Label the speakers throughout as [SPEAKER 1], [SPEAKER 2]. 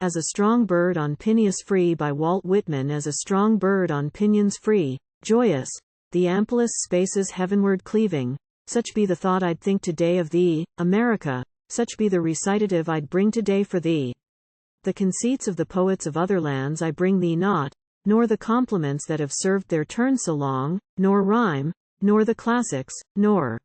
[SPEAKER 1] As a strong bird on Pinious free by Walt Whitman. As a strong bird on pinions free, joyous, the amplest spaces heavenward cleaving, such be the thought I'd think today of thee, America, such be the recitative I'd bring today for thee. The conceits of the poets of other lands I bring thee not, nor the compliments that have served their turn so long, nor rhyme, nor the classics, nor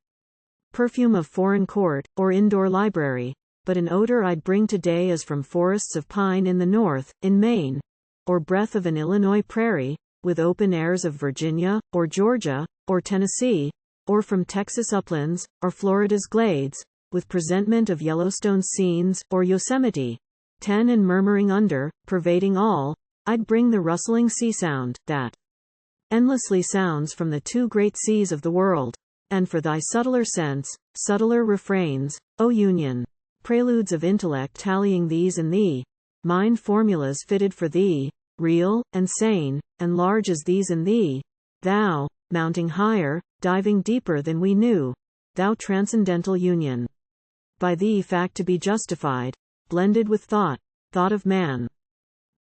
[SPEAKER 1] perfume of foreign court, or indoor library, but an odor I'd bring today as from forests of pine in the north, in Maine, or breath of an Illinois prairie, with open airs of Virginia, or Georgia, or Tennessee, or from Texas uplands, or Florida's glades, with presentment of Yellowstone scenes, or Yosemite, and murmuring under, pervading all, I'd bring the rustling sea sound, that endlessly sounds from the two great seas of the world. And for thy subtler sense, subtler refrains, O Union, preludes of intellect tallying these and thee, mind formulas fitted for thee, real, and sane, and large as these and thee, thou, mounting higher, diving deeper than we knew, thou transcendental union. By thee fact to be justified, blended with thought, thought of man.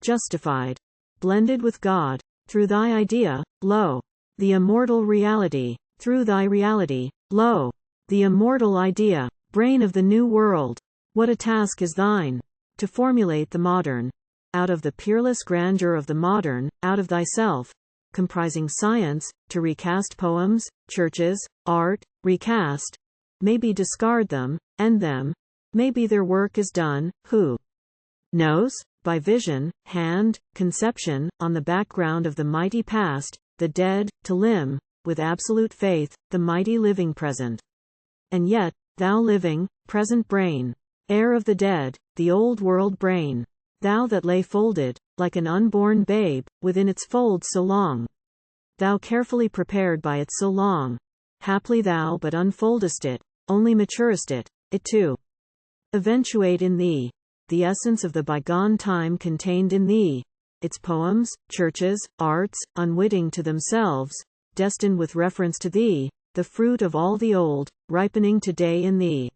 [SPEAKER 1] Justified, blended with God, through thy idea, lo, the immortal reality, through thy reality, lo, the immortal idea, brain of the new world. What a task is thine, to formulate the modern, out of the peerless grandeur of the modern, out of thyself, comprising science, to recast poems, churches, art, recast, maybe discard them, end them, maybe their work is done, who knows, by vision, hand, conception, on the background of the mighty past, the dead, to limn, with absolute faith, the mighty living present. And yet, thou living, present brain, heir of the dead, the old world brain, thou that lay folded, like an unborn babe, within its fold so long, thou carefully prepared by it so long, haply thou but unfoldest it, only maturest it to eventuate in thee, the essence of the bygone time contained in thee, its poems, churches, arts, unwitting to themselves, destined with reference to thee, the fruit of all the old, ripening today in thee.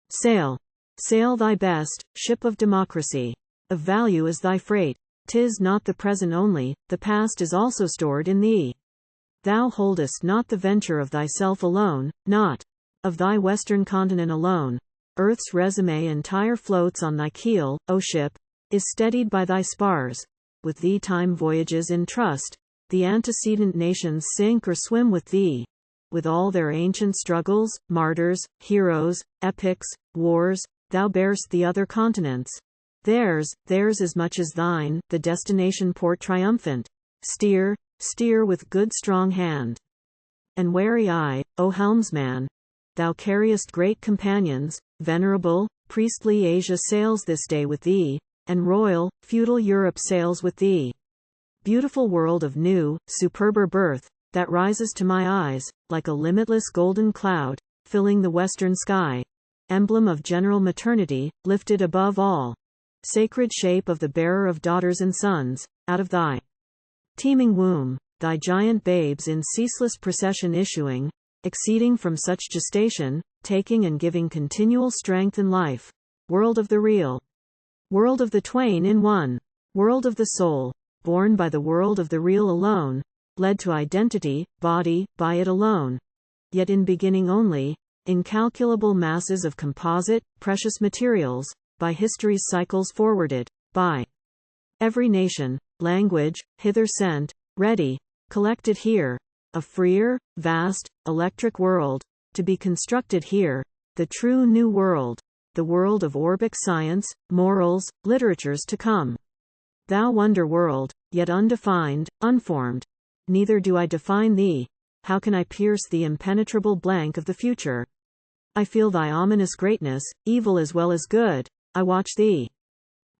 [SPEAKER 1] Sail, sail thy best, ship of democracy. Of value is thy freight. 'Tis not the present only, the past is also stored in thee. Thou holdest not the venture of thyself alone, not of thy western continent alone. Earth's resume entire floats on thy keel, O ship, is steadied by thy spars. With thee time voyages in trust. The antecedent nations sink or swim with thee. With all their ancient struggles, martyrs, heroes, epics, wars, thou bearest the other continents. Theirs as much as thine, the destination port triumphant. Steer, steer with good strong hand. And wary eye, O helmsman, thou carriest great companions, venerable, priestly Asia sails this day with thee, and royal, feudal Europe sails with thee. Beautiful world of new, superber birth, that rises to my eyes, like a limitless golden cloud, filling the western sky. Emblem of general maternity, lifted above all. Sacred shape of the bearer of daughters and sons, out of thy teeming womb, thy giant babes in ceaseless procession issuing, exceeding from such gestation, taking and giving continual strength and life. World of the real. World of the twain in one. World of the soul, born by the world of the real alone, led to identity, body, by it alone. Yet in beginning only, incalculable masses of composite, precious materials, by history's cycles forwarded, by every nation, language, hither sent, ready, collected here, a freer, vast, electric world, to be constructed here, the true new world, the world of orbic science, morals, literatures to come. Thou wonder world, yet undefined, unformed, neither do I define thee, how can I pierce the impenetrable blank of the future? I feel thy ominous greatness, evil as well as good, I watch thee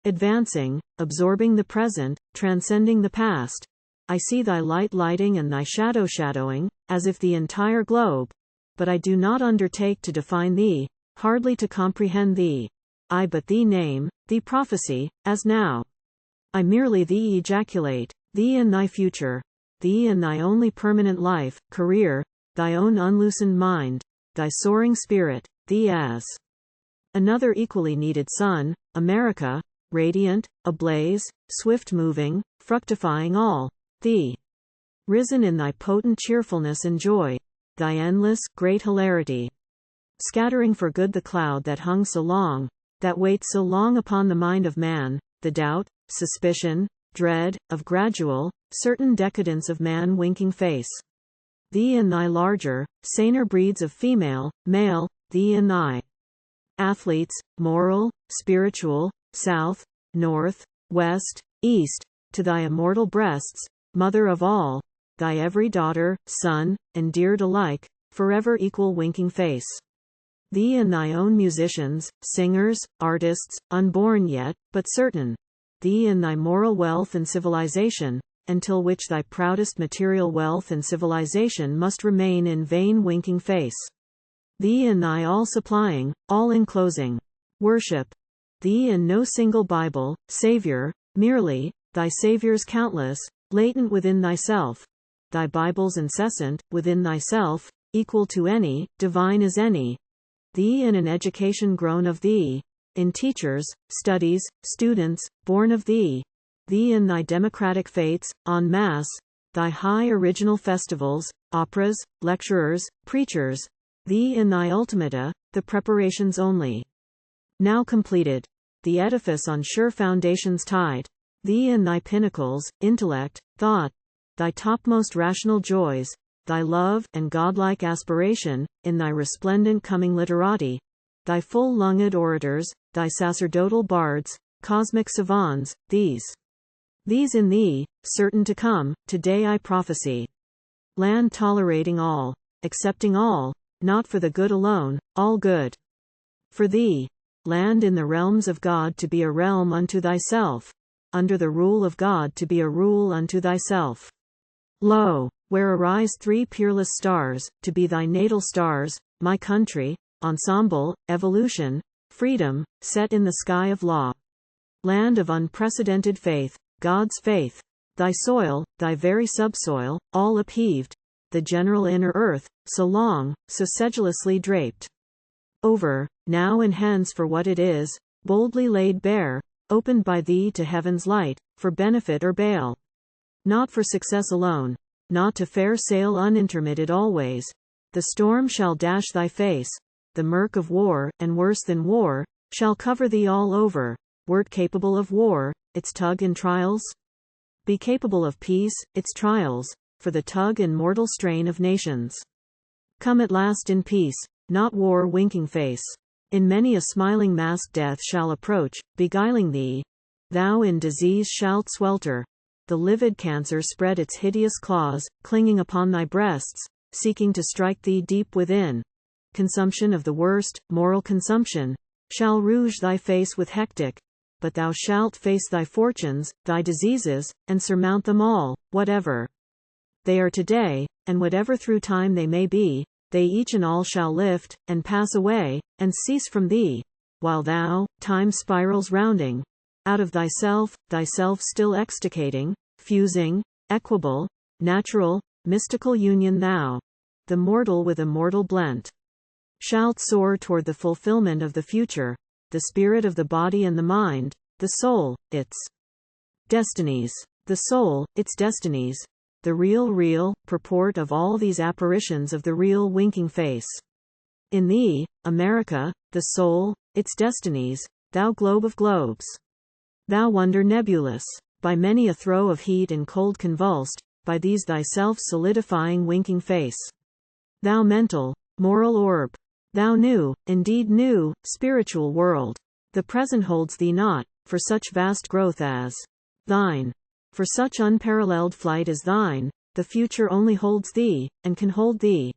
[SPEAKER 1] advancing, absorbing the present, transcending the past. I see thy light lighting and thy shadow shadowing, as if the entire globe, but I do not undertake to define thee, hardly to comprehend thee. I but thee name, thee prophesy, as now. I merely thee ejaculate, thee and thy future, thee and thy only permanent life, career, thy own unloosened mind, thy soaring spirit, thee as another equally needed son, America, radiant, ablaze, swift-moving, fructifying all, thee. Risen in thy potent cheerfulness and joy, thy endless, great hilarity. Scattering for good the cloud that hung so long, that waits so long upon the mind of man, the doubt, suspicion, dread, of gradual, certain decadence of man winking face. Thee in thy larger, saner breeds of female, male, thee in thy athletes, moral, spiritual, south, north, west, east, to thy immortal breasts, mother of all, thy every daughter, son, endeared alike, forever equal winking face. Thee in thy own musicians, singers, artists, unborn yet, but certain. Thee in thy moral wealth and civilization, until which thy proudest material wealth and civilization must remain in vain winking face. Thee in thy all-supplying, all-enclosing worship. Thee in no single Bible, Savior, merely, thy Saviors countless, latent within thyself, thy Bibles incessant, within thyself, equal to any, divine as any. Thee in an education grown of thee, in teachers, studies, students, born of thee. Thee in thy democratic fates, en masse, thy high original festivals, operas, lecturers, preachers. Thee in thy ultimata, the preparations only now completed, the edifice on sure foundations tied. Thee in thy pinnacles, intellect, thought, thy topmost rational joys, thy love and godlike aspiration, in thy resplendent coming literati, thy full-lunged orators, thy sacerdotal bards, cosmic savants, these in thee, certain to come, today I prophesy. Land tolerating all, accepting all, not for the good alone, all good. For thee, land in the realms of God to be a realm unto thyself, under the rule of God to be a rule unto thyself. Lo, where arise three peerless stars, to be thy natal stars, my country, ensemble, evolution, freedom, set in the sky of law. Land of unprecedented faith, God's faith, thy soil, thy very subsoil, all upheaved, the general inner earth, so long, so sedulously draped over, now and hence for what it is, boldly laid bare, opened by thee to heaven's light, for benefit or bale. Not for success alone, not to fair sail unintermitted always. The storm shall dash thy face, the murk of war, and worse than war, shall cover thee all over. Wert capable of war, its tug and trials? Be capable of peace, its trials, for the tug and mortal strain of nations. Come at last in peace, not war winking face. In many a smiling mask death shall approach, beguiling thee. Thou in disease shalt swelter. The livid cancer spread its hideous claws, clinging upon thy breasts, seeking to strike thee deep within. Consumption of the worst, moral consumption, shall rouge thy face with hectic, but thou shalt face thy fortunes, thy diseases, and surmount them all, whatever they are today, and whatever through time they may be, they each and all shall lift, and pass away, and cease from thee, while thou, time spirals rounding, out of thyself still extricating, fusing, equable, natural, mystical union thou, the mortal with immortal blent, shalt soar toward the fulfillment of the future, the spirit of the body and the mind, the soul, its destinies. The soul, its destinies. The real purport of all these apparitions of the real winking face. In thee, America, the soul, its destinies, thou globe of globes. Thou wonder nebulous, by many a throe of heat and cold convulsed, by these thyself solidifying winking face. Thou mental, moral orb. Thou new, indeed new, spiritual world. The present holds thee not, for such vast growth as thine. For such unparalleled flight as thine, the future only holds thee, and can hold thee.